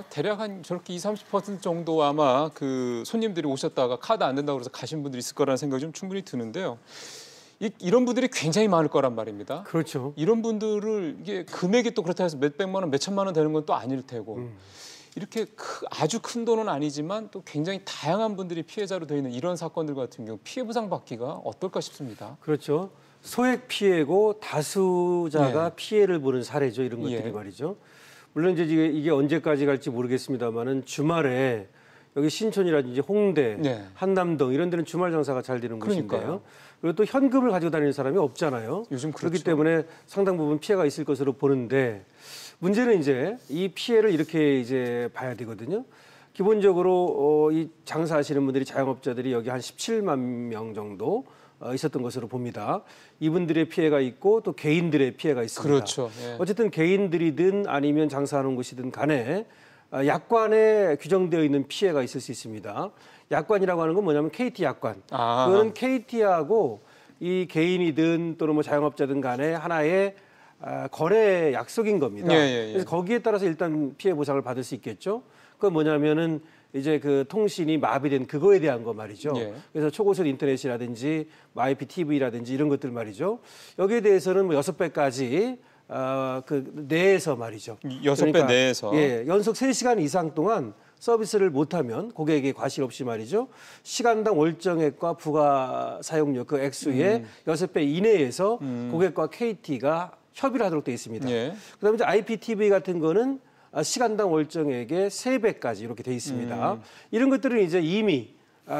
대략 한 저렇게 20~30% 정도 아마 그 손님들이 오셨다가 카드 안 된다고 그래서 가신 분들이 있을 거라는 생각이 좀 충분히 드는데요. 이런 분들이 굉장히 많을 거란 말입니다. 그렇죠. 이런 분들을 이게 금액이 또 그렇다 해서 몇백만 원, 몇천만 원 되는 건 또 아닐 테고 이렇게 아주 큰 돈은 아니지만 또 굉장히 다양한 분들이 피해자로 되어 있는 이런 사건들 같은 경우 피해 보상 받기가 어떨까 싶습니다. 그렇죠. 소액 피해고 다수자가 네. 피해를 보는 사례죠. 이런 것들이 예. 말이죠. 물론 이제 이게 언제까지 갈지 모르겠습니다만은 주말에 여기 신촌이라든지 홍대, 네. 한남동 이런 데는 주말 장사가 잘 되는 그러니까요. 곳인데요. 그리고 또 현금을 가지고 다니는 사람이 없잖아요. 요즘 그렇기 그렇죠. 때문에 상당 부분 피해가 있을 것으로 보는데 문제는 이제 이 피해를 이렇게 이제 봐야 되거든요. 기본적으로 이 장사하시는 분들이 자영업자들이 여기 한 17만 명 정도 있었던 것으로 봅니다. 이분들의 피해가 있고 또 개인들의 피해가 있습니다. 그렇죠. 예. 어쨌든 개인들이든 아니면 장사하는 곳이든 간에 약관에 규정되어 있는 피해가 있을 수 있습니다. 약관이라고 하는 건 뭐냐면 KT 약관. 그거는 KT하고 이 개인이든 또는 뭐 자영업자든 간에 하나의 거래 약속인 겁니다. 그래서 거기에 따라서 일단 피해 보상을 받을 수 있겠죠. 그건 뭐냐면은 이제 그 통신이 마비된 그거에 대한 거 말이죠. 예. 그래서 초고속 인터넷이라든지 IPTV라든지 이런 것들 말이죠. 여기에 대해서는 뭐 6배까지 그 내에서 말이죠. 6배 그러니까, 내에서. 예, 연속 3시간 이상 동안 서비스를 못하면 고객에게 과실 없이 말이죠. 시간당 월정액과 부가 사용료 그 액수의 6배 이내에서 고객과 KT가 협의를 하도록 되어 있습니다. 예. 그다음에 이제 IPTV 같은 거는 시간당 월정액의 3배까지 이렇게 돼 있습니다. 이런 것들은 이제 이미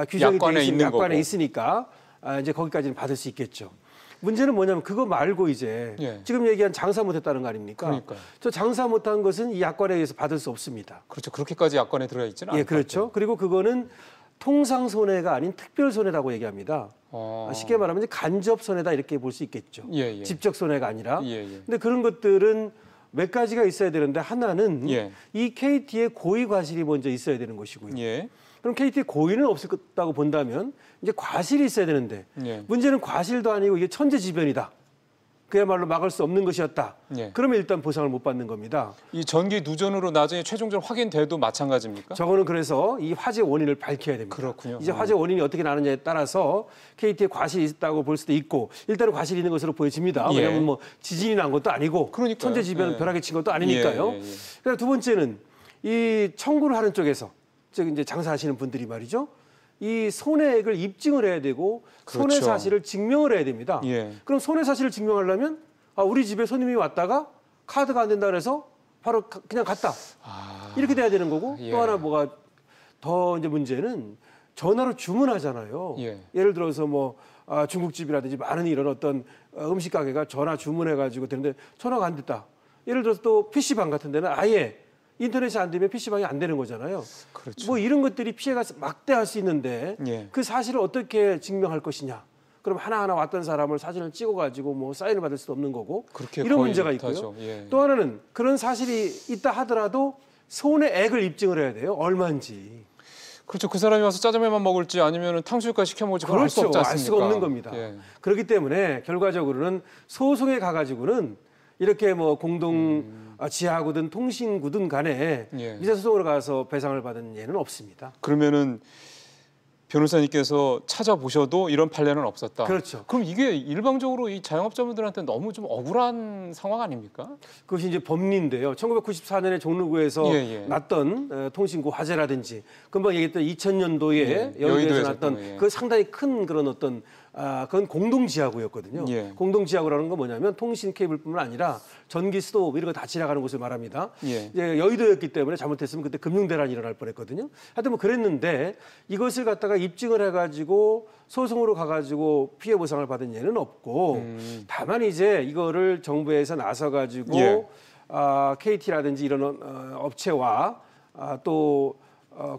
규정이 되어 있는 약관에 있으니까 이제 거기까지는 받을 수 있겠죠. 문제는 뭐냐면 그거 말고 이제 지금 얘기한 장사 못했다는 거 아닙니까? 그러니까요. 저 장사 못한 것은 이 약관에 의해서 받을 수 없습니다. 그렇죠. 그렇게까지 약관에 들어가 있지는 않아요. 예, 그렇죠. 그리고 그거는 통상 손해가 아닌 특별 손해라고 얘기합니다. 쉽게 말하면 이제 간접 손해다 이렇게 볼 수 있겠죠. 직접 손해가 아니라. 근데 그런 것들은 몇 가지가 있어야 되는데 하나는 이 KT의 고의 과실이 먼저 있어야 되는 것이고요. 그럼 KT의 고의는 없을 거다고 본다면 이제 과실이 있어야 되는데 문제는 과실도 아니고 이게 천재지변이다. 그야말로 막을 수 없는 것이었다. 그러면 일단 보상을 못 받는 겁니다. 이 전기 누전으로 나중에 최종적으로 확인돼도 마찬가지입니까? 저거는 그래서 이 화재 원인을 밝혀야 됩니다. 그렇군요. 이제 화재 원인이 어떻게 나느냐에 따라서 KT에 과실이 있다고 볼 수도 있고 일단은 과실이 있는 것으로 보여집니다. 왜냐하면 뭐 지진이 난 것도 아니고 천재지변을 벼락에 친 것도 아니니까요. 그래서 두 번째는 이 청구를 하는 쪽에서 즉 이제 장사하시는 분들이 말이죠. 이 손해액을 입증을 해야 되고 손해 사실을 증명을 해야 됩니다. 그럼 손해 사실을 증명하려면 우리 집에 손님이 왔다가 카드가 안 된다 그래서 바로 그냥 갔다. 이렇게 돼야 되는 거고 또 하나 뭐가 더 이제 문제는 전화로 주문하잖아요. 예를 들어서 뭐 중국집이라든지 많은 이런 어떤 음식 가게가 전화 주문해가지고 되는데 전화가 안 됐다. 예를 들어서 또 PC방 같은 데는 아예 인터넷이 안 되면 PC방이 안 되는 거잖아요. 뭐 이런 것들이 피해가 막대할 수 있는데 그 사실을 어떻게 증명할 것이냐. 그럼 하나하나 왔던 사람을 사진을 찍어가지고 뭐 사인을 받을 수도 없는 거고 이런 문제가 있고요. 또 하나는 그런 사실이 있다 하더라도 손해액을 입증을 해야 돼요. 얼마인지. 그렇죠. 그 사람이 와서 짜장면만 먹을지 아니면 탕수육까지 시켜 먹을지 알 수 없지 않습니까? 알 수가 없는 겁니다. 그렇기 때문에 결과적으로는 소송에 가가지고는 이렇게 뭐 공동 지하구든 통신구든 간에 미제소송으로 가서 배상을 받은 예는 없습니다. 그러면은 변호사님께서 찾아보셔도 이런 판례는 없었다. 그렇죠. 그럼 이게 일방적으로 이 자영업자분들한테 너무 좀 억울한 상황 아닙니까? 그것이 이제 법리인데요. 1994년에 종로구에서 났던 통신구 화재라든지 금방 얘기했던 2000년도에 여의도에서 났던 그 상당히 큰 그런 어떤 그건 공동지하구였거든요. 공동지하구라는 건 뭐냐면 통신 케이블뿐만 아니라 전기 스토브 이런 거 다 지나가는 곳을 말합니다. 이제 여의도였기 때문에 잘못했으면 그때 금융대란이 일어날 뻔했거든요. 하여튼 뭐 그랬는데 이것을 갖다가 입증을 해가지고 소송으로 가가지고 피해 보상을 받은 예는 없고 다만 이제 이거를 정부에서 나서가지고 KT라든지 이런 업체와 또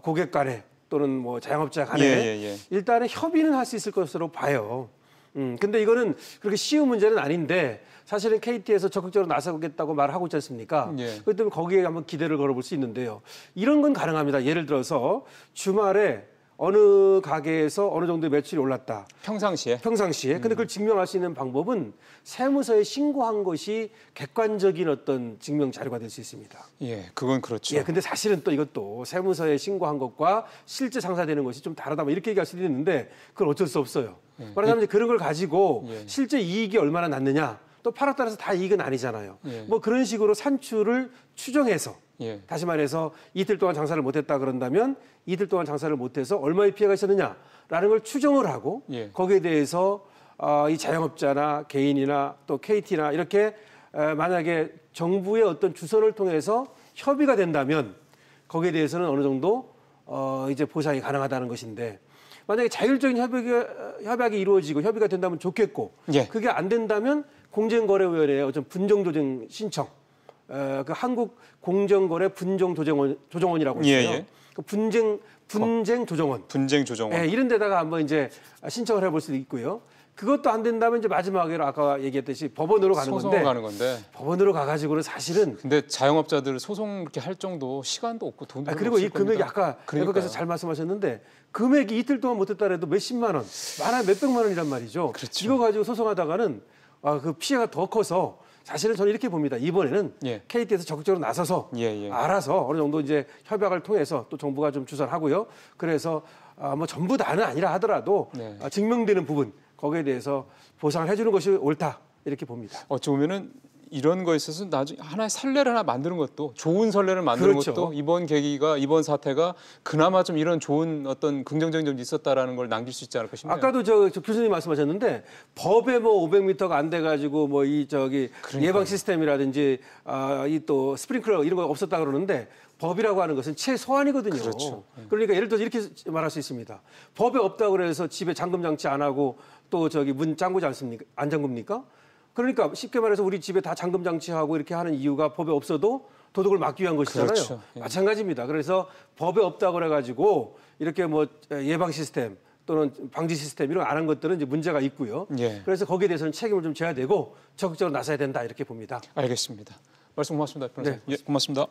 고객 간에 또는 뭐 자영업자 간에 일단은 협의는 할 수 있을 것으로 봐요. 근데 이거는 그렇게 쉬운 문제는 아닌데 사실은 KT에서 적극적으로 나서겠다고 말하고 있지 않습니까? 그렇기 때문에 거기에 한번 기대를 걸어볼 수 있는데요. 이런 건 가능합니다. 예를 들어서 주말에 어느 가게에서 어느 정도의 매출이 올랐다. 평상시에. 근데 그걸 증명할 수 있는 방법은 세무서에 신고한 것이 객관적인 어떤 증명 자료가 될 수 있습니다. 예, 그건 그렇죠. 예, 근데 사실은 또 이것도 세무서에 신고한 것과 실제 장사되는 것이 좀 다르다. 뭐 이렇게 얘기할 수도 있는데 그건 어쩔 수 없어요. 말하자면 그런 걸 가지고 실제 이익이 얼마나 났느냐. 또 팔았다 해서 다 이익은 아니잖아요. 뭐 그런 식으로 산출을 추정해서 다시 말해서 이틀 동안 장사를 못했다 그런다면 이틀 동안 장사를 못해서 얼마의 피해가 있었느냐라는 걸 추정을 하고 거기에 대해서 이 자영업자나 개인이나 또 KT나 이렇게 만약에 정부의 어떤 주선을 통해서 협의가 된다면 거기에 대해서는 어느 정도 이제 보상이 가능하다는 것인데 만약에 자율적인 협약이 이루어지고 협의가 된다면 좋겠고 그게 안 된다면 공정거래위원회에 어떤 분쟁조정 신청 그 한국 공정거래 분쟁조정원이라고 있어요. 그 분쟁 조정원. 분쟁 조정원. 예, 이런 데다가 한번 이제 신청을 해볼 수도 있고요. 그것도 안 된다면 이제 마지막으로 아까 얘기했듯이 법원으로 가는 건데. 법원으로 가가지고는 사실은. 근데 자영업자들 소송 그렇게 할 정도 시간도 없고 돈도 없을 그리고 이 금액이 겁니다. 아까 대표께서 잘 말씀하셨는데 금액이 이틀 동안 못했다 해도 몇십만 원, 많아 몇백만 원이란 말이죠. 그렇죠. 이거 가지고 소송하다가는 그 피해가 더 커서 사실은 저는 이렇게 봅니다. 이번에는 KT에서 적극적으로 나서서 알아서 어느 정도 이제 협약을 통해서 또 정부가 좀 주선하고요. 그래서 뭐 전부 다는 아니라 하더라도 증명되는 부분 거기에 대해서 보상을 해주는 것이 옳다 이렇게 봅니다. 어찌 보면은 이런 거에 있어서 나중에 하나의 선례를 하나 만드는 것도 좋은 선례를 만드는 것도 이번 계기가 이번 사태가 그나마 좀 이런 좋은 어떤 긍정적인 점이 있었다라는 걸 남길 수 있지 않을까 싶네요. 아까도 저 교수님 말씀하셨는데 법에 뭐 500m가 안 돼가지고 뭐 이 예방 시스템이라든지 이 또 스프링클러 이런 거 없었다 그러는데 법이라고 하는 것은 최소한이거든요. 그렇죠. 그러니까 예를 들어서 이렇게 말할 수 있습니다. 법에 없다고 그래서 집에 잠금 장치 안 하고 또 문 잠그지 않습니까? 안 잠굽니까? 그러니까 쉽게 말해서 우리 집에 다 잠금 장치하고 이렇게 하는 이유가 법에 없어도 도둑을 막기 위한 것이잖아요. 그렇죠. 마찬가지입니다. 그래서 법에 없다고 그래가지고 이렇게 뭐 예방 시스템 또는 방지 시스템 이런 거 안 한 것들은 이제 문제가 있고요. 그래서 거기에 대해서는 책임을 좀 져야 되고 적극적으로 나서야 된다 이렇게 봅니다. 알겠습니다. 말씀 고맙습니다. 변호사님. 고맙습니다.